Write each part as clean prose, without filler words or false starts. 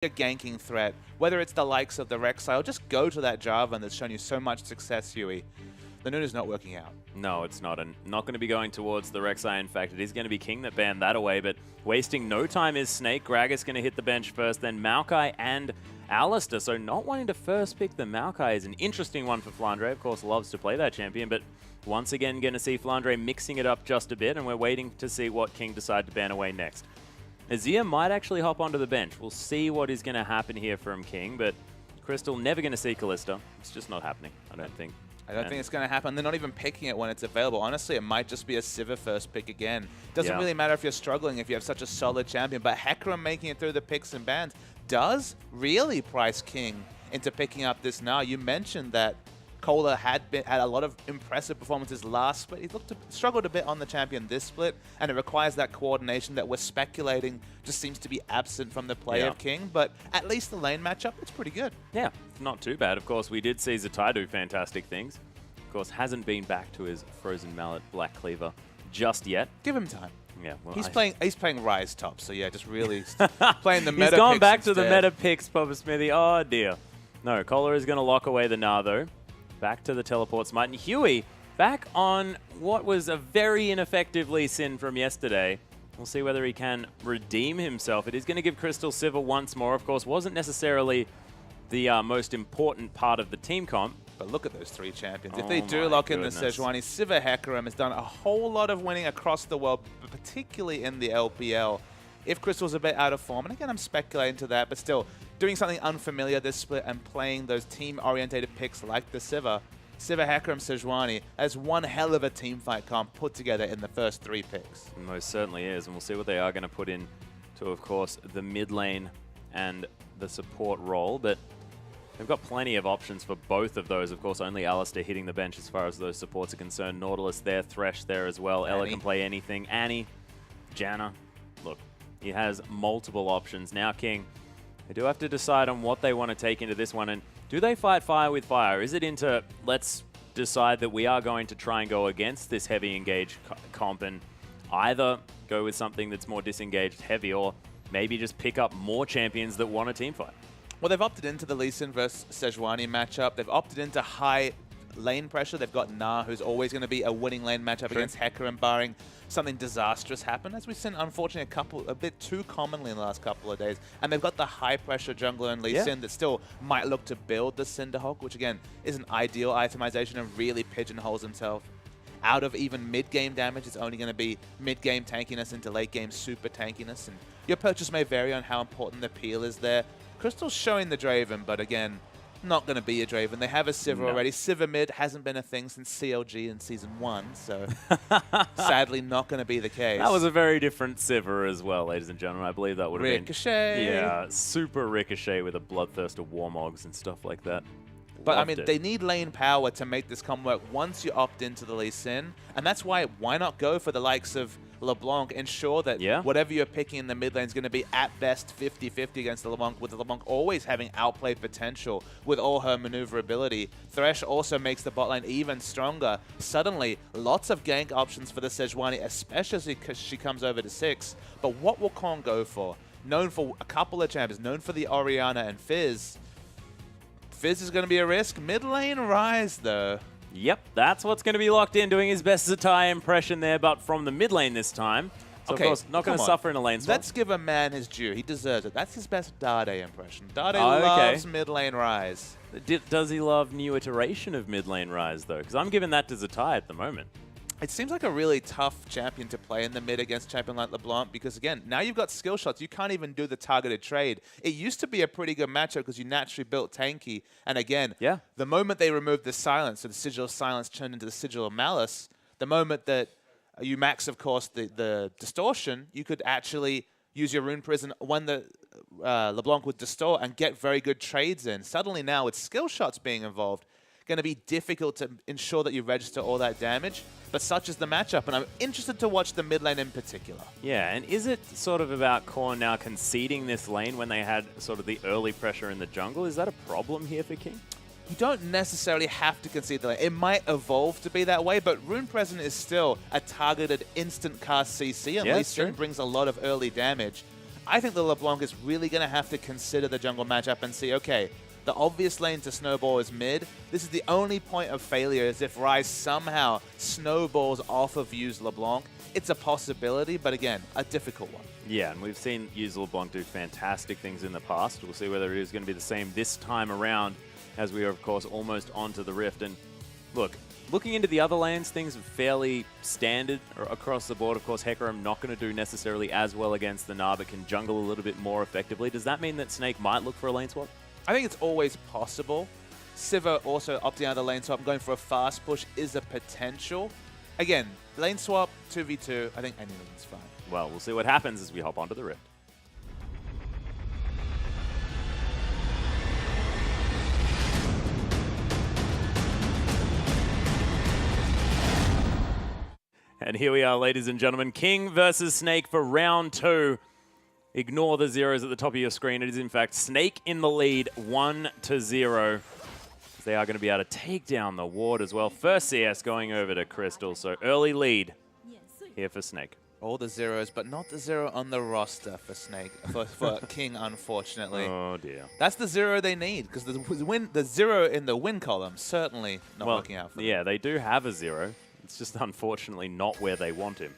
a ganking threat, whether it's the likes of the Rek'Sai or just go to that Jarvan that's shown you so much success, Huey. The Nuna's not working out. No, it's not. And not going to be going towards the Rek'Sai. In fact, it is going to be King that banned that away. But wasting no time is Snake. Gragas going to hit the bench first, then Maokai and Alistair. So not wanting to first pick the Maokai is an interesting one for Flandre. Of course, loves to play that champion. But once again, going to see Flandre mixing it up just a bit. And we're waiting to see what King decide to ban away next. Azir might actually hop onto the bench. We'll see what is going to happen here from King. But Crystal never going to see Kalista. It's just not happening, I don't think. I don't think it's going to happen. They're not even picking it when it's available. Honestly, it might just be a Sivir first pick again. Doesn't really matter if you're struggling, if you have such a solid champion. But Hecarim making it through the picks and bans does really price King into picking up this now. You mentioned that Kohler had a lot of impressive performances last split. He struggled a bit on the champion this split, and it requires that coordination that we're speculating just seems to be absent from the play of King. But at least the lane matchup, it's pretty good. Yeah, not too bad. Of course, we did see Zatai do fantastic things. Of course, hasn't been back to his Frozen Mallet Black Cleaver just yet. Give him time. Yeah, well, he's playing Rise top, so yeah, just really playing the meta picks. He's gone back instead. to the meta picks, Papa Smithy. Oh dear. No, Kohler is going to lock away the Gnar though. Back to the teleport smite. And Huey back on what was a very ineffective Lee Sin from yesterday. We'll see whether he can redeem himself. It is going to give Crystal Sivir once more. Of course, wasn't necessarily the most important part of the team comp. But look at those three champions. If they do lock in the Sejuani, Sivir Hecarim has done a whole lot of winning across the world, but particularly in the LPL. If Crystal's a bit out of form, and again, I'm speculating to that, but still, doing something unfamiliar this split and playing those team-orientated picks like the Sivir Hecarim Sejuani as one hell of a team fight comp put together in the first three picks. It most certainly is, and we'll see what they are going to put in to, of course, the mid lane and the support role, but they've got plenty of options for both of those. Of course, only Alistair hitting the bench as far as those supports are concerned. Nautilus there, Thresh there as well. Ella can play anything. Annie, Janna. Look, he has multiple options. Now King, they do have to decide on what they want to take into this one. And do they fight fire with fire? Is it into, let's decide that we are going to try and go against this heavy engaged comp and either go with something that's more disengaged heavy or maybe just pick up more champions that want a team fight? Well, they've opted into the Lee Sin versus Sejuani matchup. They've opted into high lane pressure. They've got Gnar, who's always going to be a winning lane matchup against Hecarim, barring something disastrous happen, as we've seen, unfortunately, a bit too commonly in the last couple of days. And they've got the high-pressure jungler in Lee Sin that still might look to build the Cinderhawk, which, again, is an ideal itemization and really pigeonholes himself out of even mid-game damage. It's only going to be mid-game tankiness into late-game super tankiness. And your purchase may vary on how important the peel is there. Crystal's showing the Draven, but again, not going to be a Draven. They have a Sivir already. Sivir mid hasn't been a thing since CLG in Season 1, so sadly not going to be the case. That was a very different Sivir as well, ladies and gentlemen. I believe that would have been... Ricochet! Yeah, super Ricochet with a Bloodthirst of Warmogs and stuff like that. But I mean, they need lane power to make this come work once you opt into the Lee Sin. And that's why not go for the likes of LeBlanc, ensure that whatever you're picking in the mid lane is going to be at best 50-50 against the LeBlanc, with the LeBlanc always having outplay potential with all her maneuverability. Thresh also makes the bot lane even stronger. Suddenly, lots of gank options for the Sejuani, especially because she comes over to 6. But what will Kong go for? Known for a couple of champions, known for the Orianna and Fizz. Fizz is going to be a risk. Mid lane Rise, though. Yep, that's what's going to be locked in, doing his best Zatai impression there, but from the mid lane this time. So, of course, not going to suffer in a lane swap. Let's give a man his due. He deserves it. That's his best Dade impression. Dade loves mid lane Rise. Does he love new iteration of mid lane Rise, though? Because I'm giving that to Zatai at the moment. It seems like a really tough champion to play in the mid against a champion like LeBlanc because, again, now you've got skill shots. You can't even do the targeted trade. It used to be a pretty good matchup because you naturally built tanky. And, again, the moment they removed the silence, so the Sigil of Silence turned into the Sigil of Malice, the moment that you max, of course, the distortion, you could actually use your Rune Prison when the LeBlanc would distort and get very good trades in. Suddenly now, with skill shots being involved, going to be difficult to ensure that you register all that damage, but such is the matchup, and I'm interested to watch the mid lane in particular. Yeah, and is it sort of about Korn now conceding this lane when they had sort of the early pressure in the jungle? Is that a problem here for King? You don't necessarily have to concede the lane. It might evolve to be that way, but Rune Present is still a targeted instant cast CC, and Lee Sin brings a lot of early damage. I think the LeBlanc is really going to have to consider the jungle matchup and see, okay, the obvious lane to snowball is mid. This is the only point of failure is if Ryze somehow snowballs off of Use LeBlanc. It's a possibility, but again, a difficult one. Yeah, and we've seen Use LeBlanc do fantastic things in the past. We'll see whether it is going to be the same this time around, as we are, of course, almost onto the Rift. And look, looking into the other lanes, things are fairly standard across the board. Of course, Hecarim not going to do necessarily as well against the Gnar, but can jungle a little bit more effectively. Does that mean that Snake might look for a lane swap? I think it's always possible. Sivir also opting out of the lane swap and going for a fast push is a potential. Again, lane swap, 2v2, I think anything's fine. Well, we'll see what happens as we hop onto the Rift. And here we are, ladies and gentlemen. King versus Snake for round 2. Ignore the zeros at the top of your screen. It is, in fact, Snake in the lead, 1-0. They are going to be able to take down the ward as well. First CS going over to Crystal, so early lead here for Snake. All the zeros, but not the zero on the roster for Snake, for King, unfortunately. Oh, dear. That's the zero they need, because the zero in the win column certainly not working out for them. Yeah, they do have a zero. It's just unfortunately not where they want him.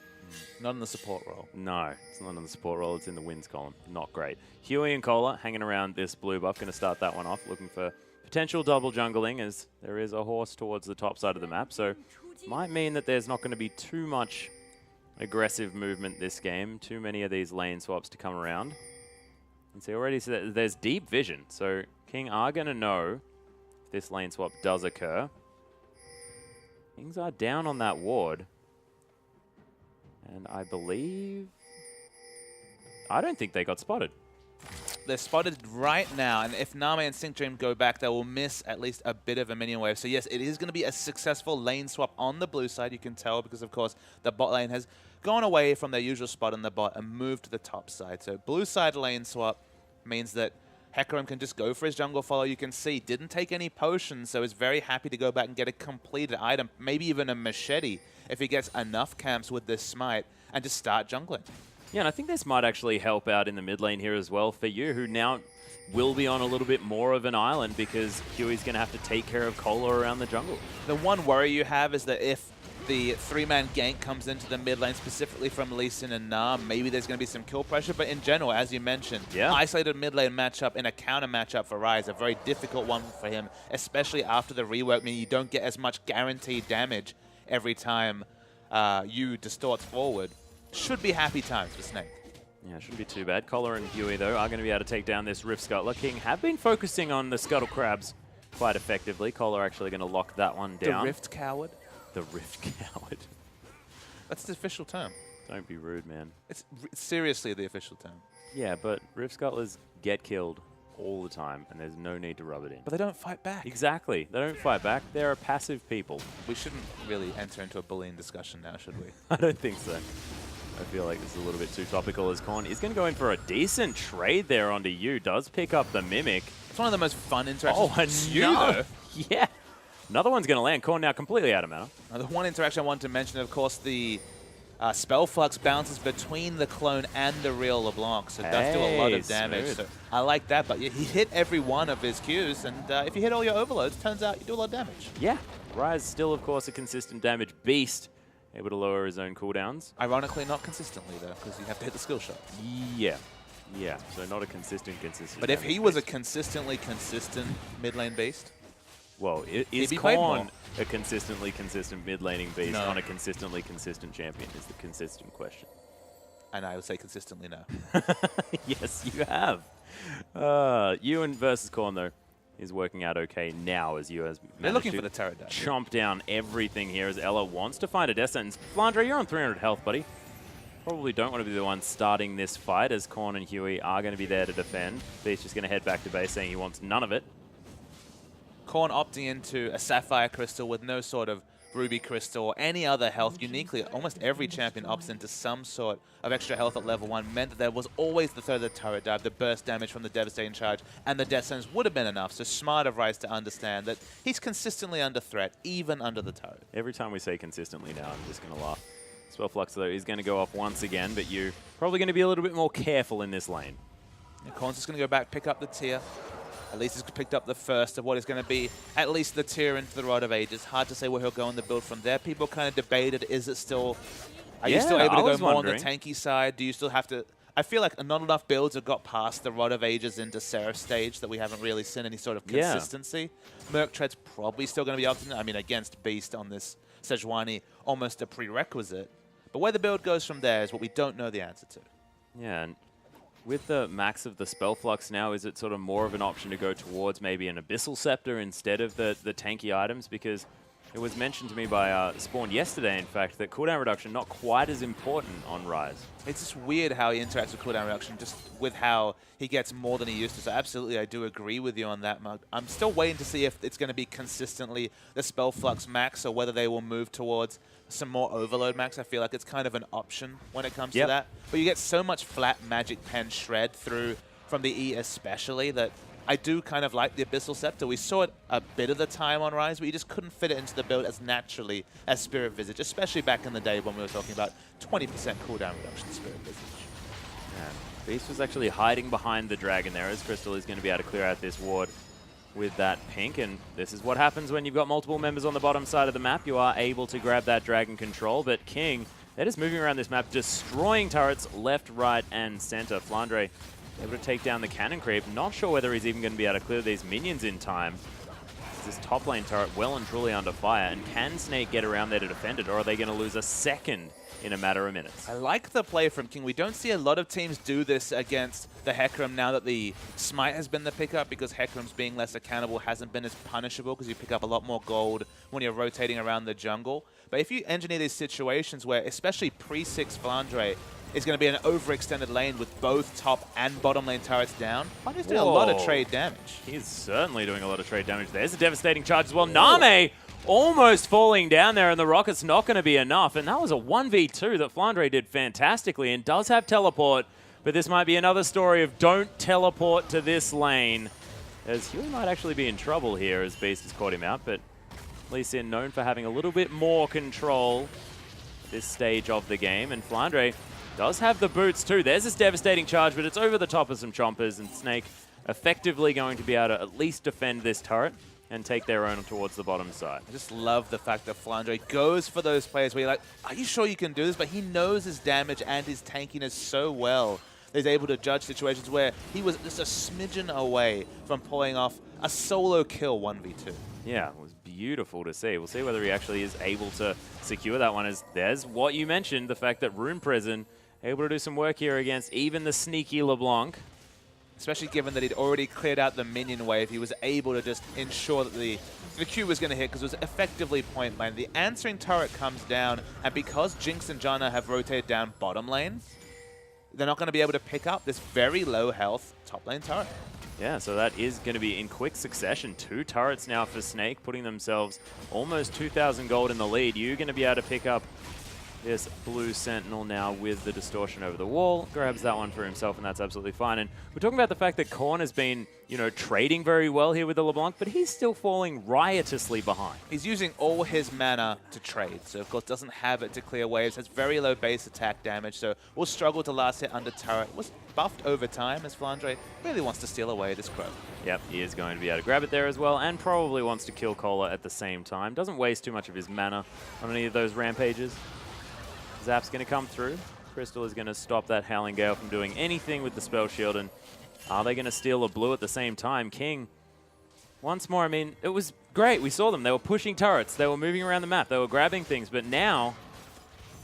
Not in the support role. No, it's not in the support role. It's in the wins column. Not great. Huey and Cola hanging around this blue buff. Going to start that one off, looking for potential double jungling, as there is a horse towards the top side of the map. So might mean that there's not going to be too much aggressive movement this game. Too many of these lane swaps to come around. And see already, so there's deep vision. So King are going to know if this lane swap does occur. Kings are down on that ward. And I believe... I don't think they got spotted. They're spotted right now, and if Name and Sync Dream go back, they will miss at least a bit of a minion wave. So yes, it is going to be a successful lane swap on the blue side, you can tell, because of course the bot lane has gone away from their usual spot in the bot and moved to the top side. So blue side lane swap means that Hecarim can just go for his jungle follow. You can see, didn't take any potions, so is very happy to go back and get a completed item, maybe even a machete, if he gets enough camps with this smite, and just start jungling. Yeah, and I think this might actually help out in the mid lane here as well for you, who now will be on a little bit more of an island because Huey's going to have to take care of Cola around the jungle. The one worry you have is that if the 3-man gank comes into the mid lane, specifically from Lee Sin and Gnar, maybe there's going to be some kill pressure, but in general, as you mentioned, isolated mid lane matchup in a counter matchup for Ryze, a very difficult one for him, especially after the rework, meaning you don't get as much guaranteed damage every time you distort forward. Should be happy times for Snake. Yeah, shouldn't be too bad. Collar and Huey, though, are going to be able to take down this Rift Scuttler. King have been focusing on the Scuttle Crabs quite effectively. Collar actually going to lock that one down. The Rift Coward? The Rift Coward. That's the official term. Don't be rude, man. It's seriously the official term. Yeah, but Rift Scuttlers get killed all the time, and there's no need to rub it in. But they don't fight back. Exactly. They don't fight back. They're a passive people. We shouldn't really enter into a bullying discussion now, should we? I don't think so. I feel like this is a little bit too topical, as Korn is going to go in for a decent trade there onto you. Does pick up the Mimic. It's one of the most fun interactions. Oh, and you, though. Yeah. Another one's going to land. Korn now completely out of mana. The one interaction I wanted to mention, of course, the Spell Flux bounces between the clone and the real LeBlanc, so it does do a lot of damage. So I like that, but he hit every one of his Qs, and if you hit all your overloads, turns out you do a lot of damage. Yeah. Ryze still, of course, a consistent damage beast. Able to lower his own cooldowns. Ironically, not consistently, though, because you have to hit the skill shot. Yeah. Yeah, so not a consistent But if he was a consistently consistent mid lane beast? Well, is Korn a consistently consistent mid laning beast on a consistently consistent champion is the consistent question. And I would say consistently no. Yes, you have. Ewan versus Korn, though, is working out okay now as you as they're looking for the turret dive. Chomp down everything here as Ella wants to find a death sentence. Flandre, you're on 300 health, buddy. Probably don't want to be the one starting this fight, as Korn and Huey are going to be there to defend. Beast just going to head back to base saying he wants none of it. Korn opting into a Sapphire Crystal with no sort of Ruby Crystal or any other health. Uniquely, almost every champion opts into some sort of extra health at level 1, meant that there was always the third of the turret dive, the burst damage from the devastating charge, and the death sentence would have been enough. So smart of Ryze to understand that he's consistently under threat, even under the turret. Every time we say consistently now, I'm just going to laugh. Spellflux, though, is going to go off once again, but you're probably going to be a little bit more careful in this lane. Yeah, Corn's just going to go back, pick up the tier. At least he's picked up the first of what is going to be at least the tier into the Rod of Ages. Hard to say where he'll go in the build from there. People kind of debated, is it still... Are you still able to go more on the tanky side? Do you still have to... I feel like not enough builds have got past the Rod of Ages into Seraph stage that we haven't really seen any sort of consistency. Merc Tread's probably still going to be optimal. I mean, against Beast on this Sejuani, almost a prerequisite. But where the build goes from there is what we don't know the answer to. Yeah, and with the max of the Spellflux now, is it sort of more of an option to go towards maybe an Abyssal Scepter instead of the tanky items? Because it was mentioned to me by Spawn yesterday, in fact, that cooldown reduction not quite as important on Rise. It's just weird how he interacts with cooldown reduction, just with how he gets more than he used to. So absolutely, I do agree with you on that, Mug. I'm still waiting to see if it's going to be consistently the Spellflux max or whether they will move towards some more Overload max. I feel like it's kind of an option when it comes to that. But you get so much flat Magic Pen shred through from the E especially that I do kind of like the Abyssal Scepter. We saw it a bit of the time on Rise, but you just couldn't fit it into the build as naturally as Spirit Visage, especially back in the day when we were talking about 20% cooldown reduction Spirit Visage. Yeah. Beast was actually hiding behind the dragon there, as Crystal is going to be able to clear out this ward with that pink, and this is what happens when you've got multiple members on the bottom side of the map. You are able to grab that dragon control, but King, they're just moving around this map, destroying turrets left, right, and center. Flandre able to take down the cannon creep. Not sure whether he's even going to be able to clear these minions in time. This top lane turret well and truly under fire, and can Snake get around there to defend it, or are they going to lose a second in a matter of minutes? I like the play from King. We don't see a lot of teams do this against the Hecarim now that the Smite has been the pickup, because Hecarim's being less accountable hasn't been as punishable because you pick up a lot more gold when you're rotating around the jungle. But if you engineer these situations where, especially pre-6 Flandre, is going to be an overextended lane with both top and bottom lane turrets down, Flandre's doing a lot of trade damage. He's certainly doing a lot of trade damage. There's a devastating charge as well. Name almost falling down there, and the rocket's not going to be enough. And that was a 1v2 that Flandre did fantastically and does have teleport, but this might be another story of don't teleport to this lane, as Huey might actually be in trouble here as Beast has caught him out, but Lee Sin known for having a little bit more control this stage of the game, and Flandre does have the boots too. There's this devastating charge, but it's over the top of some chompers, and Snake effectively going to be able to at least defend this turret and take their own towards the bottom side. I just love the fact that Flandre goes for those players where you're like, are you sure you can do this? But he knows his damage and his tankiness so well. He's able to judge situations where he was just a smidgen away from pulling off a solo kill 1v2. Yeah, it was beautiful to see. We'll see whether he actually is able to secure that one, as there's what you mentioned, the fact that Rune Prison able to do some work here against even the sneaky LeBlanc. Especially given that he'd already cleared out the minion wave, he was able to just ensure that the Q was going to hit because it was effectively point blank. The answering turret comes down, and because Jinx and Janna have rotated down bottom lane, they're not going to be able to pick up this very low health top lane turret. Yeah, so that is going to be in quick succession. 2 turrets now for Snake, putting themselves almost 2,000 gold in the lead. You're going to be able to pick up this blue Sentinel now with the distortion over the wall. Grabs that one for himself, and that's absolutely fine. And we're talking about the fact that Korn has been, you know, trading very well here with the LeBlanc, but he's still falling riotously behind. He's using all his mana to trade, so of course doesn't have it to clear waves, has very low base attack damage, so will struggle to last hit under turret. Was buffed over time as Flandre really wants to steal away this Crow. Yep, he is going to be able to grab it there as well, and probably wants to kill Kohler at the same time. Doesn't waste too much of his mana on any of those rampages. Zap's going to come through. Crystal is going to stop that Howling Gale from doing anything with the spell shield, and are they going to steal a blue at the same time? King, once more, I mean, it was great. We saw them. They were pushing turrets. They were moving around the map. They were grabbing things, but now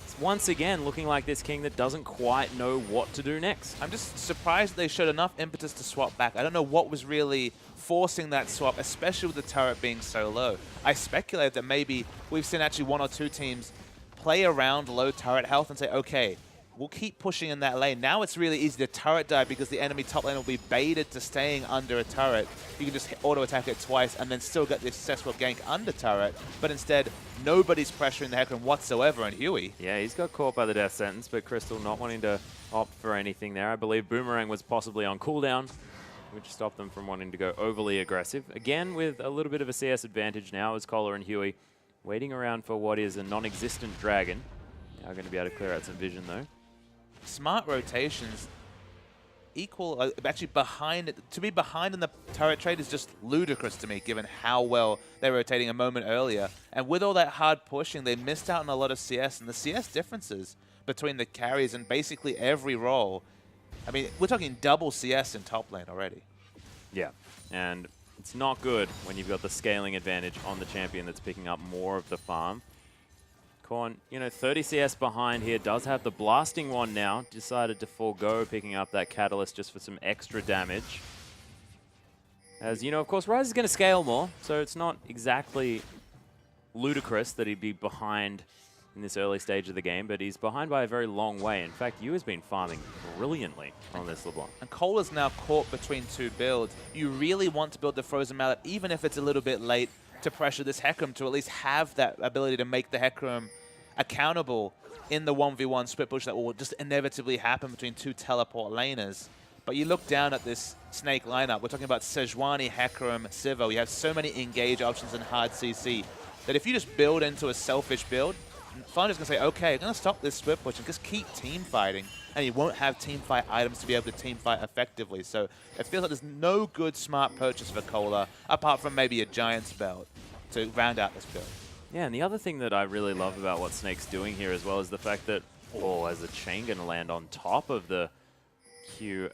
it's once again looking like this King that doesn't quite know what to do next. I'm just surprised they showed enough impetus to swap back. I don't know what was really forcing that swap, especially with the turret being so low. I speculate that maybe we've seen actually 1 or 2 teams play around low turret health and say, okay, we'll keep pushing in that lane. Now it's really easy to turret dive because the enemy top lane will be baited to staying under a turret. You can just auto-attack it twice and then still get the successful gank under turret. But instead, nobody's pressuring the Hecarim whatsoever on Huey. Yeah, he's got caught by the death sentence, but Crystal not wanting to opt for anything there. I believe Boomerang was possibly on cooldown, which stopped them from wanting to go overly aggressive. Again, with a little bit of a CS advantage now as Kohler and Huey waiting around for what is a non-existent dragon. Now going to be able to clear out some vision, though. Smart rotations equal, actually behind it. To be behind in the turret trade is just ludicrous to me, given how well they were rotating a moment earlier. And with all that hard pushing, they missed out on a lot of CS. And the CS differences between the carries and basically every role, I mean, we're talking double CS in top lane already. Yeah, and it's not good when you've got the scaling advantage on the champion that's picking up more of the farm. Korn, you know, 30 CS behind here, does have the blasting one now. Decided to forego picking up that catalyst just for some extra damage. As you know, of course, Ryze is going to scale more, so it's not exactly ludicrous that he'd be behind in this early stage of the game, but he's behind by a very long way. In fact, Yu has been farming brilliantly on this LeBlanc. And Cole is now caught between two builds. You really want to build the Frozen Mallet, even if it's a little bit late, to pressure this Hecarim to at least have that ability to make the Hecarim accountable in the 1v1 split push that will just inevitably happen between two teleport laners. But you look down at this Snake lineup, we're talking about Sejuani, Hecarim, Sivir. You have so many engage options in hard CC that if you just build into a selfish build, Flandra's going to say, okay, I'm going to stop this split push and just keep team fighting, and you won't have team fight items to be able to team fight effectively. So it feels like there's no good smart purchase for Cola, apart from maybe a Giant's Belt to round out this build. Yeah, and the other thing that I really love about what Snake's doing here as well is the fact that, oh, as a chain going to land on top of the Q,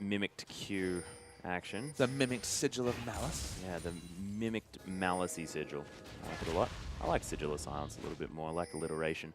mimicked Q action. The mimicked Sigil of Malice. Yeah, the mimicked Malicey Sigil. I like it a lot. I like Sigil of Silence a little bit more. I like alliteration.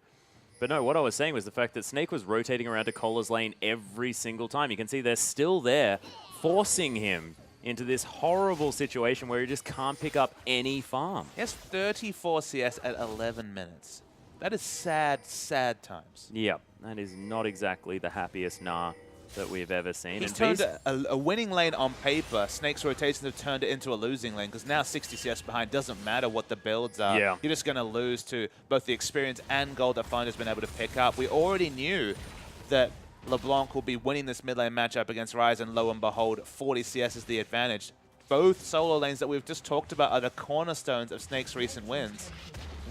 But no, what I was saying was the fact that Snake was rotating around to Cola's lane every single time. You can see they're still there, forcing him into this horrible situation where he just can't pick up any farm. He has 34 CS at 11 minutes. That is sad, sad times. Yeah, that is not exactly the happiest Nah that we've ever seen. He's turned a winning lane on paper. Snake's rotations have turned it into a losing lane because now 60 CS behind doesn't matter what the builds are. Yeah. You're just going to lose to both the experience and gold that Finder's been able to pick up. We already knew that LeBlanc will be winning this mid lane matchup against Ryze, and lo and behold, 40 CS is the advantage. Both solo lanes that we've just talked about are the cornerstones of Snake's recent wins,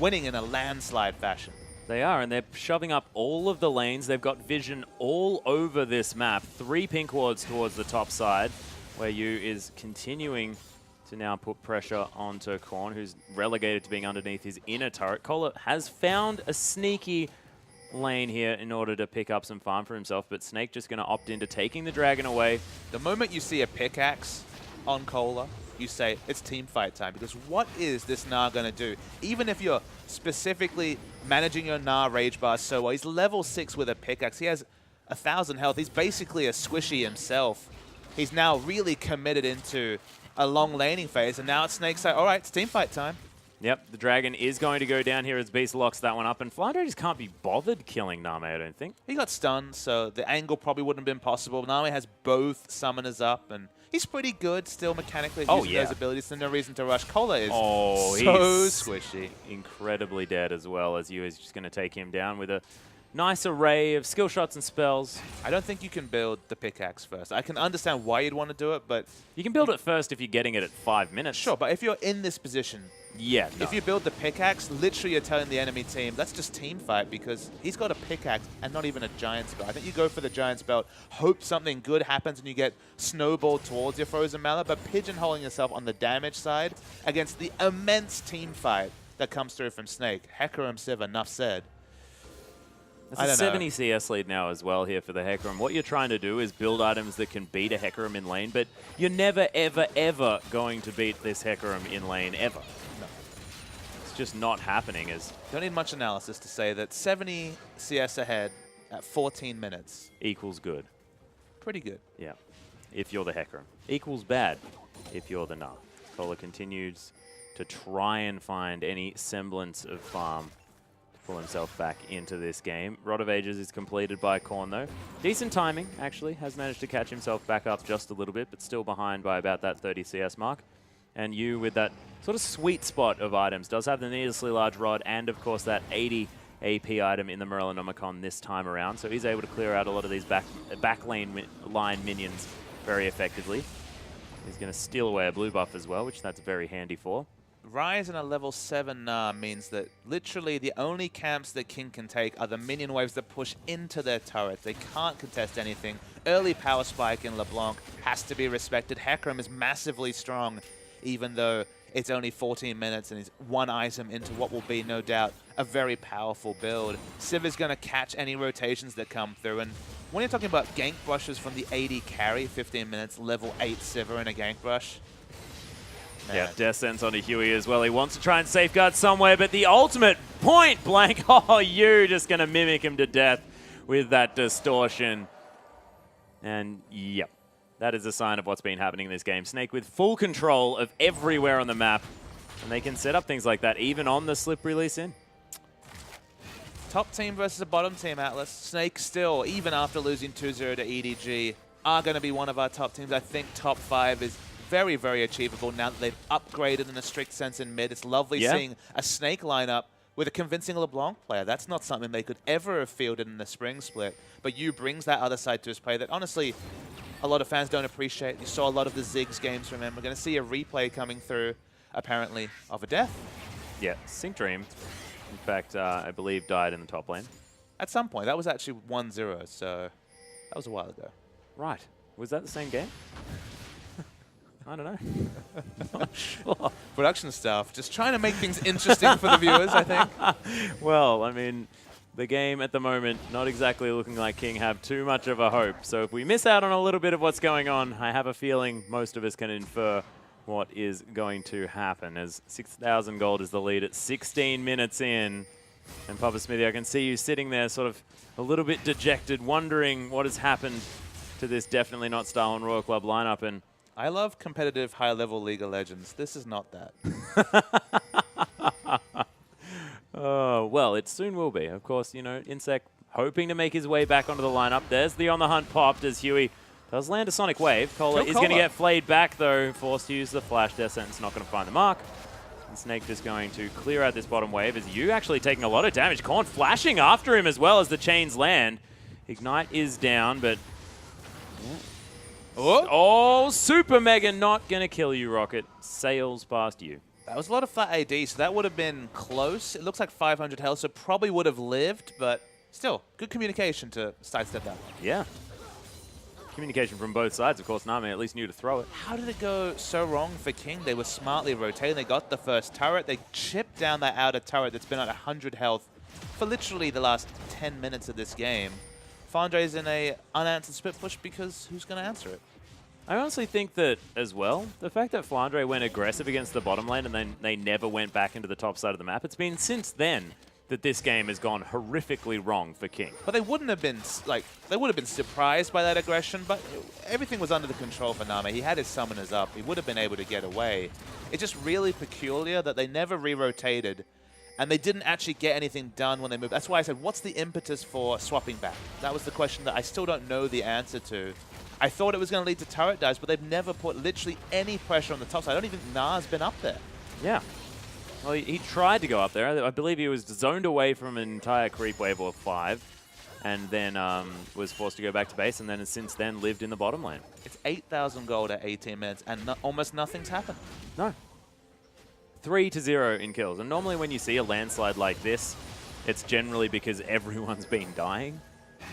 winning in a landslide fashion. They are, and they're shoving up all of the lanes. They've got vision all over this map. 3 pink wards towards the top side, where Yu is continuing to now put pressure onto Korn, who's relegated to being underneath his inner turret. Cola has found a sneaky lane here in order to pick up some farm for himself, but Snake just going to opt into taking the dragon away. The moment you see a pickaxe on Cola, you say it's team fight time, because what is this Nah going to do? Even if you're specifically managing your Nah rage bar so well, he's level 6 with a pickaxe. He has 1,000 health. He's basically a squishy himself. He's now really committed into a long laning phase, and now it's Snake's say, all right, it's team fight time. Yep, the dragon is going to go down here as Beast locks that one up, and Flandre just can't be bothered killing Name, I don't think. He got stunned, so the angle probably wouldn't have been possible. Name has both summoners up, and he's pretty good still mechanically using those abilities, so no reason to rush. Cola is so squishy. Incredibly dead as well, as Yu is just going to take him down with a nice array of skill shots and spells. I don't think you can build the pickaxe first. I can understand why you'd want to do it, but... You can build it first if you're getting it at 5 minutes. Sure, but if you're in this position... Yeah, no. If you build the pickaxe, literally you're telling the enemy team, let's just team fight, because he's got a pickaxe and not even a giant's belt. I think you go for the giant's belt, hope something good happens and you get snowballed towards your Frozen Mallet, but pigeonholing yourself on the damage side against the immense team fight that comes through from Snake. Hecarim, Sivir, enough said. It's a 70 CS lead now as well here for the Hecarim. What you're trying to do is build items that can beat a Hecarim in lane, but you're never, ever, ever going to beat this Hecarim in lane, ever. No. It's just not happening. Don't need much analysis to say that 70 CS ahead at 14 minutes. Equals good. Pretty good. Yeah, if you're the Hecarim. Equals bad if you're the Nah. Cola continues to try and find any semblance of farm. Pull himself back into this game. Rod of Ages is completed by Korn, though. Decent timing, actually. Has managed to catch himself back up just a little bit, but still behind by about that 30 CS mark. And Yu, with that sort of sweet spot of items, does have the needlessly large rod and, of course, that 80 AP item in the Morellonomicon this time around. So he's able to clear out a lot of these back line minions very effectively. He's going to steal away a blue buff as well, which that's very handy for. Rise in a level 7 means that literally the only camps that King can take are the minion waves that push into their turrets. They can't contest anything. Early power spike in LeBlanc has to be respected. Hecarim is massively strong, even though it's only 14 minutes and he's one item into what will be, no doubt, a very powerful build. Civ is going to catch any rotations that come through. And when you're talking about gank brushes from the AD carry, 15 minutes, level 8 Sivir in a gank brush. Man. Yeah, Death Sentence onto Huey as well. He wants to try and safeguard somewhere, but the ultimate point blank. Oh, you just going to mimic him to death with that distortion. And yep, that is a sign of what's been happening in this game. Snake with full control of everywhere on the map. And they can set up things like that even on the slip release in. Top team versus a bottom team, Atlas. Snake still, even after losing 2-0 to EDG, are going to be one of our top teams. I think top 5 is very, very achievable now that they've upgraded in a strict sense in mid. It's lovely seeing a Snake lineup with a convincing LeBlanc player. That's not something they could ever have fielded in the spring split. But Yu brings that other side to his play that, honestly, a lot of fans don't appreciate. You saw a lot of the Ziggs games from him. We're going to see a replay coming through, apparently, of a death. Yeah, Sync Dream, in fact, I believe died in the top lane. At some point. That was actually 1-0, so that was a while ago. Right. Was that the same game? I don't know. Not sure. Production staff, just trying to make things interesting for the viewers, I think. Well, I mean, the game at the moment, not exactly looking like King have too much of a hope. So if we miss out on a little bit of what's going on, I have a feeling most of us can infer what is going to happen, as 6,000 gold is the lead at 16 minutes in. And Papa Smithy, I can see you sitting there sort of a little bit dejected, wondering what has happened to this definitely not Star Royal Club lineup. And I love competitive high-level League of Legends. This is not that. Oh, well, it soon will be. Of course, you know, Insect hoping to make his way back onto the lineup. There's the On the Hunt popped as Huey does land a Sonic Wave. Cola is going to get flayed back, though, forced to use the Flash. Death Sentence not going to find the mark. And Snake just going to clear out this bottom wave as Yu actually taking a lot of damage. Korn flashing after him as well as the chains land. Ignite is down, but... Oh, Super Mega not going to kill you, Rocket. Sails past you. That was a lot of flat AD, so that would have been close. It looks like 500 health, so probably would have lived, but still, good communication to sidestep that. Yeah. Communication from both sides. Of course, Nami at least knew to throw it. How did it go so wrong for King? They were smartly rotating. They got the first turret. They chipped down that outer turret that's been at 100 health for literally the last 10 minutes of this game. Fandre's in a unanswered split push because who's going to answer it? I honestly think that, as well, the fact that Flandre went aggressive against the bottom lane and then they never went back into the top side of the map, it's been since then that this game has gone horrifically wrong for King. But they wouldn't have been, like, they would have been surprised by that aggression, but everything was under the control for Name. He had his summoners up. He would have been able to get away. It's just really peculiar that they never re-rotated and they didn't actually get anything done when they moved. That's why I said, what's the impetus for swapping back? That was the question that I still don't know the answer to. I thought it was going to lead to turret dives, but they've never put literally any pressure on the top side. I don't even think Na's been up there. Yeah. Well, he tried to go up there. I believe he was zoned away from an entire creep wave of 5 and then was forced to go back to base and then has since then lived in the bottom lane. It's 8,000 gold at 18 minutes and almost nothing's happened. No. 3-0 in kills. And normally when you see a landslide like this, it's generally because everyone's been dying.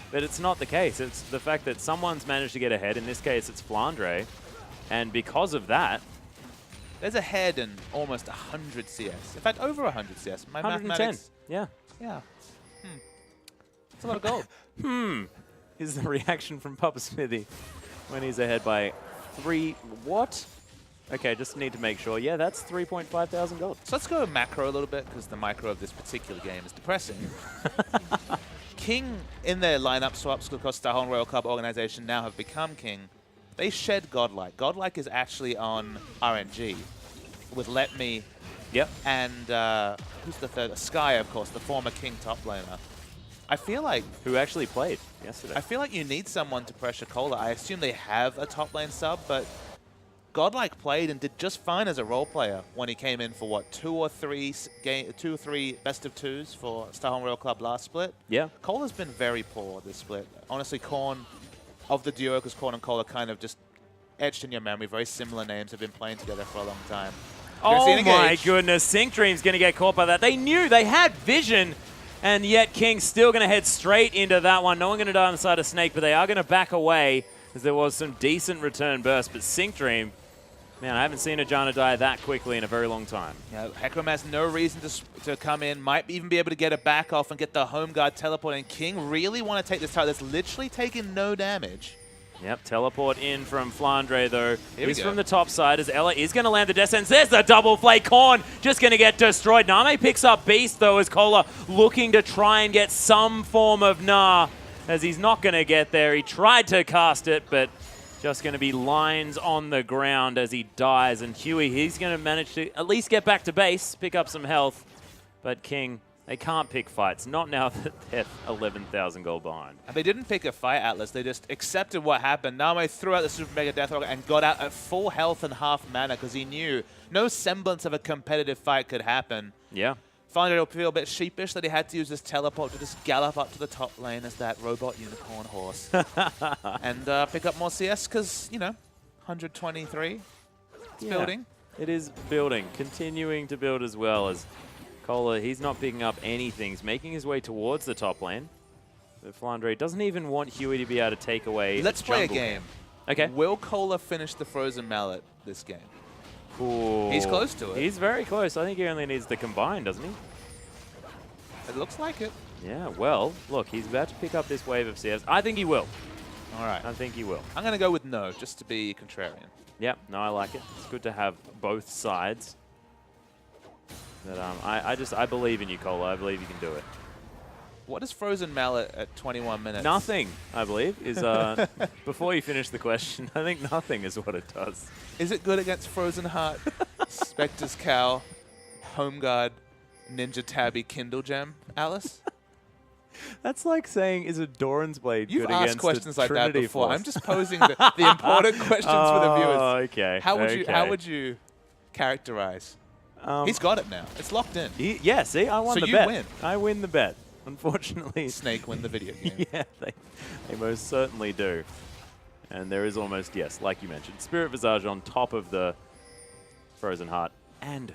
But it's not the case. It's the fact that someone's managed to get ahead. In this case, it's Flandre. And because of that... There's a head in almost 100 CS. In fact, over 100 CS. My 110. Mathematics... Yeah. Yeah. That's a lot of gold. Is the reaction from Papa Smithy when he's ahead by 3... What? Okay, just need to make sure. Yeah, that's 3.5 thousand gold. So let's go macro a little bit, because the micro of this particular game is depressing. King, in their lineup swaps across the whole Royal Club organization, now have become King. They shed Godlike. Godlike is actually on RNG with Let Me. Yep. And who's the third? Sky, of course, the former King top laner. I feel like... Who actually played yesterday. I feel like you need someone to pressure Cola. I assume they have a top lane sub, but Godlike played and did just fine as a role player when he came in for, what, 2 or 3 best of 2s for Star Royal Club last split. Yeah. Cola's been very poor this split. Honestly, Korn, of the duo, because Korn and Cola kind of just etched in your memory. Very similar names, have been playing together for a long time. Oh my goodness, Sync Dream's going to get caught by that. They knew, they had vision, and yet King's still going to head straight into that one. No one going to die on the side of Snake, but they are going to back away as there was some decent return burst. But Sync Dream, man, I haven't seen a Janna die that quickly in a very long time. Yeah, Hecarim has no reason to come in, might even be able to get a back off and get the home guard teleport, and King really want to take this tower that's literally taking no damage. Yep, teleport in from Flandre, though. He's from the top side as Ella is going to land the Death Sentence. There's the double flake. Korn just going to get destroyed. Name picks up Beast, though, as Cola looking to try and get some form of Nah, as he's not going to get there. He tried to cast it, but just going to be lines on the ground as he dies. And Huey, he's going to manage to at least get back to base, pick up some health. But King, they can't pick fights, not now that they're 11,000 gold behind. And they didn't pick a fight, Atlas. They just accepted what happened. Name threw out the Super Mega Death Rocket and got out at full health and half mana because he knew no semblance of a competitive fight could happen. Yeah. Finally, it'll feel a bit sheepish that he had to use this teleport to just gallop up to the top lane as that robot unicorn horse and pick up more CS because, you know, 123. It's building. It is building, continuing to build as well as Cola. He's not picking up anything. He's making his way towards the top lane. But Flandre doesn't even want Huey to be able to take away. Let's play a game. Okay. Will Cola finish the Frozen Mallet this game? Ooh. He's close to it. He's very close. I think he only needs the combine, doesn't he? It looks like it. Yeah, well, look, he's about to pick up this wave of CS. I think he will. All right. I think he will. I'm going to go with no, just to be contrarian. Yep, no, I like it. It's good to have both sides. But I believe in you, Cola. I believe you can do it. What is Frozen Mallet at 21 minutes? Nothing, I believe, is before you finish the question, I think nothing is what it does. Is it good against Frozen Heart, Spectre's Cow, Home Guard, Ninja Tabby, Kindle Gem, Alice? That's like saying, is a Doran's Blade You've good asked against questions like that Trinity before. Force? I'm just posing the important questions for the viewers. Oh, okay. How would you characterize? He's got it now. It's locked in. Yeah, see, I won the bet. So you win. I win the bet. Unfortunately. Snake win the video game. Yeah, they most certainly do. And there is almost, yes, like you mentioned, Spirit Visage on top of the Frozen Heart and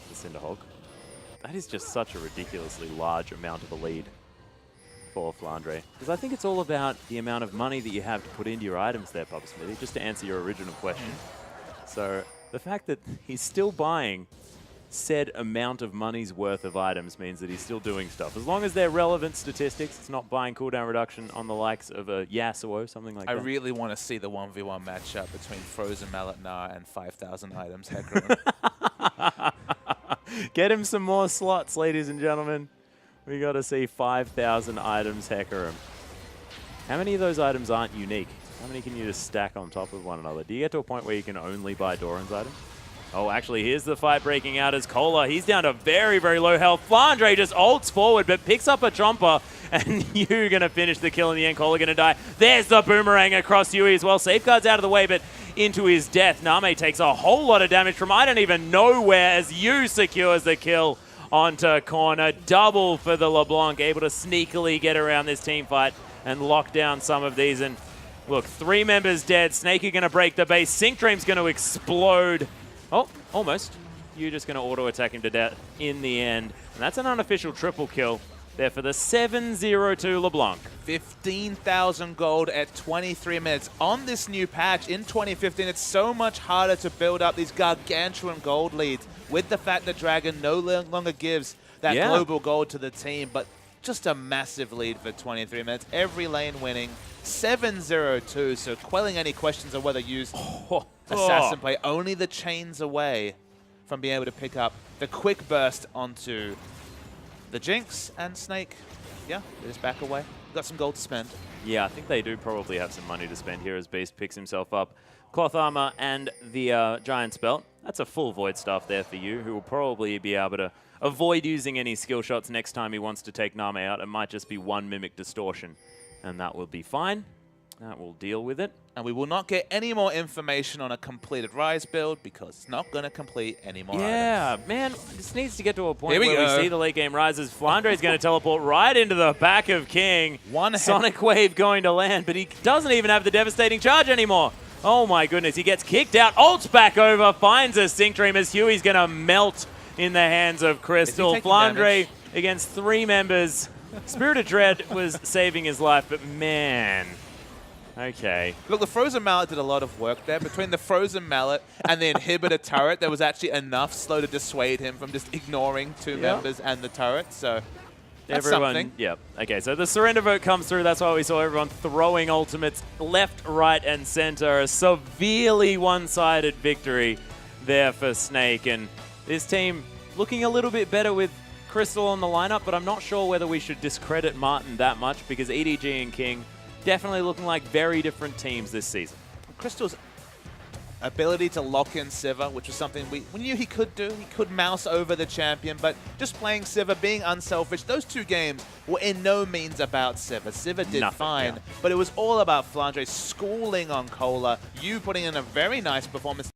the Cinderhog. That is just such a ridiculously large amount of a lead for Flandre. Because I think it's all about the amount of money that you have to put into your items there, Papa Smithy, just to answer your original question. So the fact that he's still buying said amount of money's worth of items means that he's still doing stuff. As long as they're relevant statistics, it's not buying cooldown reduction on the likes of a Yasuo, something like that. I really want to see the 1v1 matchup between Frozen Mallet Nah and 5,000 items Hecarim. Get him some more slots, ladies and gentlemen. We got to see 5,000 items Hecarim. How many of those items aren't unique? How many can you just stack on top of one another? Do you get to a point where you can only buy Doran's items? Oh, actually, here's the fight breaking out as Cola. He's down to very, very low health. Flandre just ults forward, but picks up a Chomper, and you're going to finish the kill in the end. Cola going to die. There's the boomerang across Yui as well. Safeguards out of the way, but into his death. Name takes a whole lot of damage from I don't even know where as Yu secures the kill onto corner. Double for the LeBlanc, able to sneakily get around this team fight and lock down some of these. And look, 3 members dead. Snake are going to break the base. Sync Dream's going to explode. Oh, almost. You're just going to auto-attack him to death in the end. And that's an unofficial triple kill there for the 7-0-2 LeBlanc. 15,000 gold at 23 minutes. On this new patch in 2015, it's so much harder to build up these gargantuan gold leads with the fact that Dragon no longer gives that global gold to the team, but just a massive lead for 23 minutes. Every lane winning. 7-0-2, so quelling any questions on whether use Assassin play. Only the chains away from being able to pick up the quick burst onto the Jinx and Snake. Yeah, they just back away. Got some gold to spend. Yeah, I think they do probably have some money to spend here as Beast picks himself up. Cloth Armor and the Giant Spell. That's a full Void Staff there for you, who will probably be able to avoid using any skill shots next time he wants to take Name out. It might just be 1 Mimic Distortion. And that will be fine. That will deal with it. And we will not get any more information on a completed Rise build because it's not going to complete any more items. Man, this needs to get to a point where we see the late game rises. Flandre is going to teleport right into the back of King. Sonic Wave going to land, but he doesn't even have the devastating charge anymore. Oh my goodness, he gets kicked out, ults back over, finds a Sync Dream as Huey's going to melt in the hands of Crystal. Flandre against 3 members. Spirit of Dread was saving his life, but man. Okay. Look, the Frozen Mallet did a lot of work there. Between the Frozen Mallet and the Inhibitor turret, there was actually enough slow to dissuade him from just ignoring 2 members and the turret, so that's something. Yep. Okay, so the surrender vote comes through. That's why we saw everyone throwing ultimates left, right, and center. A severely one-sided victory there for Snake, and this team looking a little bit better with Crystal on the lineup, but I'm not sure whether we should discredit Martin that much because EDG and King definitely looking like very different teams this season. Crystal's ability to lock in Sivir, which was something we knew he could do. He could mouse over the champion, but just playing Sivir, being unselfish, those 2 games were in no means about Sivir. Sivir did fine, but it was all about Flandre schooling on Cola, you putting in a very nice performance.